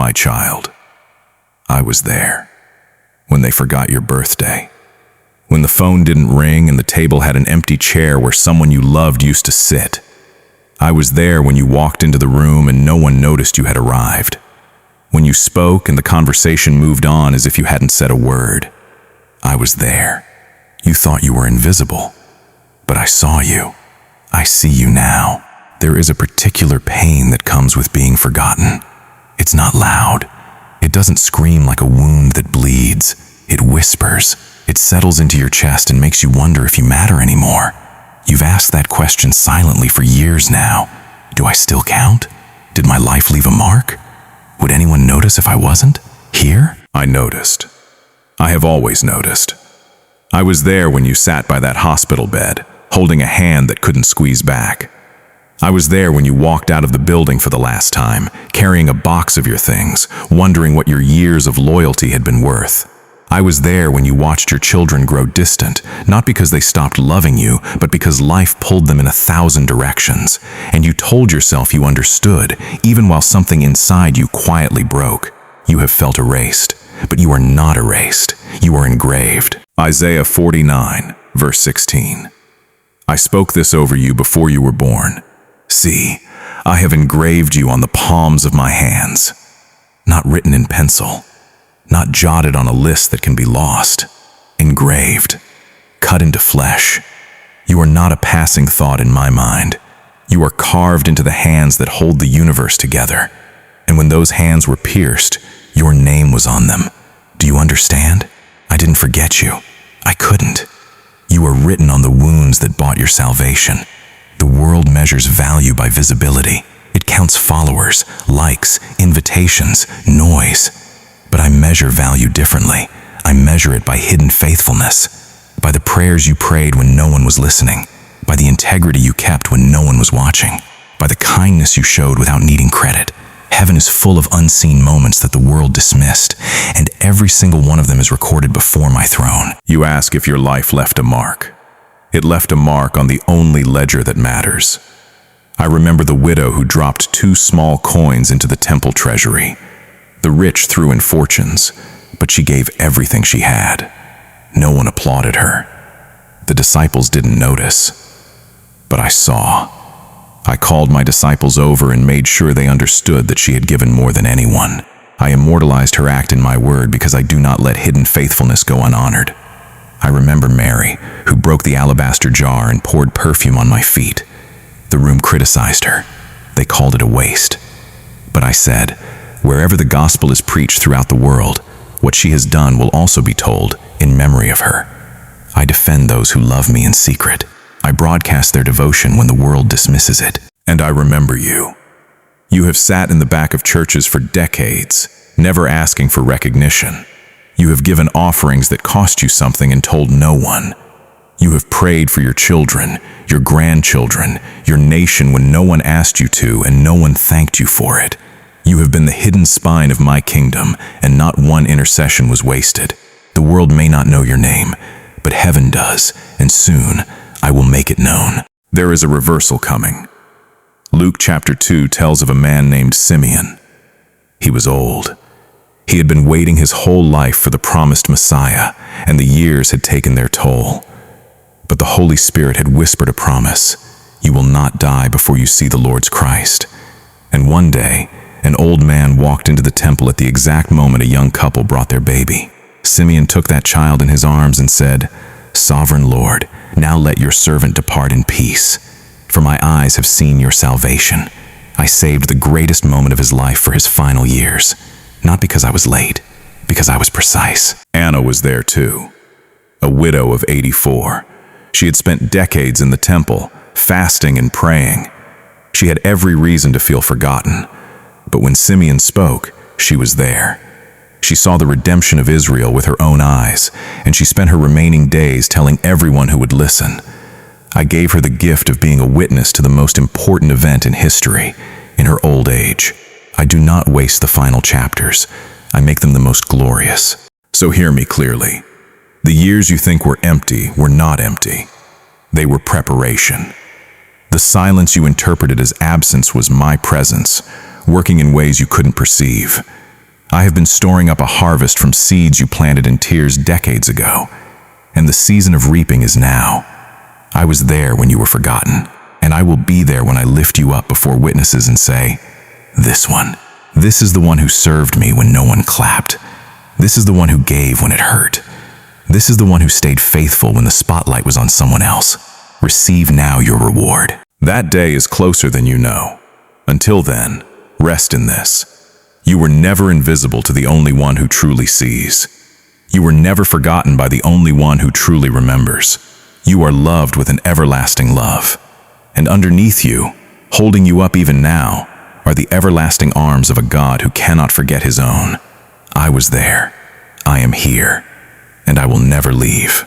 My child, I was there. When they forgot your birthday. When the phone didn't ring and the table had an empty chair where someone you loved used to sit. I was there when you walked into the room and no one noticed you had arrived. When you spoke and the conversation moved on as if you hadn't said a word. I was there. You thought you were invisible, but I saw you. I see you now. There is a particular pain that comes with being forgotten. It's not loud. It doesn't scream like a wound that bleeds. It whispers. It settles into your chest and makes you wonder if you matter anymore. You've asked that question silently for years now. Do I still count? Did my life leave a mark? Would anyone notice if I wasn't here? I noticed. I have always noticed. I was there when you sat by that hospital bed, holding a hand that couldn't squeeze back. I was there when you walked out of the building for the last time, carrying a box of your things, wondering what your years of loyalty had been worth. I was there when you watched your children grow distant, not because they stopped loving you, but because life pulled them in 1,000 directions, and you told yourself you understood, even while something inside you quietly broke. You have felt erased, but you are not erased. You are engraved. Isaiah 49, verse 16. I spoke this over you before you were born. See, I have engraved you on the palms of my hands, not written in pencil, not jotted on a list that can be lost, engraved, cut into flesh. You are not a passing thought in my mind. You are carved into the hands that hold the universe together. And when those hands were pierced, your name was on them. Do you understand? I didn't forget you. I couldn't. You were written on the wounds that bought your salvation. The world measures value by visibility. It counts followers, likes, invitations, noise. But I measure value differently. I measure it by hidden faithfulness, by the prayers you prayed when no one was listening, by the integrity you kept when no one was watching, by the kindness you showed without needing credit. Heaven is full of unseen moments that the world dismissed, and every single one of them is recorded before my throne. You ask if your life left a mark. It left a mark on the only ledger that matters. I remember the widow who dropped 2 small coins into the temple treasury. The rich threw in fortunes, but she gave everything she had. No one applauded her. The disciples didn't notice, but I saw. I called my disciples over and made sure they understood that she had given more than anyone. I immortalized her act in my word because I do not let hidden faithfulness go unhonored. I remember Mary, who broke the alabaster jar and poured perfume on my feet. The room criticized her. They called it a waste. But I said, wherever the gospel is preached throughout the world, what she has done will also be told in memory of her. I defend those who love me in secret. I broadcast their devotion when the world dismisses it. And I remember you. You have sat in the back of churches for decades, never asking for recognition. You have given offerings that cost you something and told no one. You have prayed for your children, your grandchildren, your nation when no one asked you to and no one thanked you for it. You have been the hidden spine of my kingdom, and not one intercession was wasted. The world may not know your name, but heaven does, and soon I will make it known. There is a reversal coming. Luke chapter 2 tells of a man named Simeon. He was old. He had been waiting his whole life for the promised Messiah, and the years had taken their toll. But the Holy Spirit had whispered a promise. You will not die before you see the Lord's Christ. And one day, an old man walked into the temple at the exact moment a young couple brought their baby. Simeon took that child in his arms and said, Sovereign Lord, now let your servant depart in peace, for my eyes have seen your salvation. I saved the greatest moment of his life for his final years. Not because I was late, because I was precise. Anna was there too, a widow of 84. She had spent decades in the temple, fasting and praying. She had every reason to feel forgotten. But when Simeon spoke, she was there. She saw the redemption of Israel with her own eyes, and she spent her remaining days telling everyone who would listen. I gave her the gift of being a witness to the most important event in history, in her old age. I do not waste the final chapters. I make them the most glorious. So hear me clearly. The years you think were empty were not empty. They were preparation. The silence you interpreted as absence was my presence, working in ways you couldn't perceive. I have been storing up a harvest from seeds you planted in tears decades ago, and the season of reaping is now. I was there when you were forgotten, and I will be there when I lift you up before witnesses and say, this is the one who served me when no one clapped. This is the one who gave when it hurt. This is the one who stayed faithful when the spotlight was on someone else. Receive now your reward. That day is closer than you know. Until then, rest in this. You were never invisible to the only one who truly sees. You were never forgotten by the only one who truly remembers. You are loved with an everlasting love. And underneath you, holding you up even now, are the everlasting arms of a God who cannot forget his own. I was there. I am here. And I will never leave.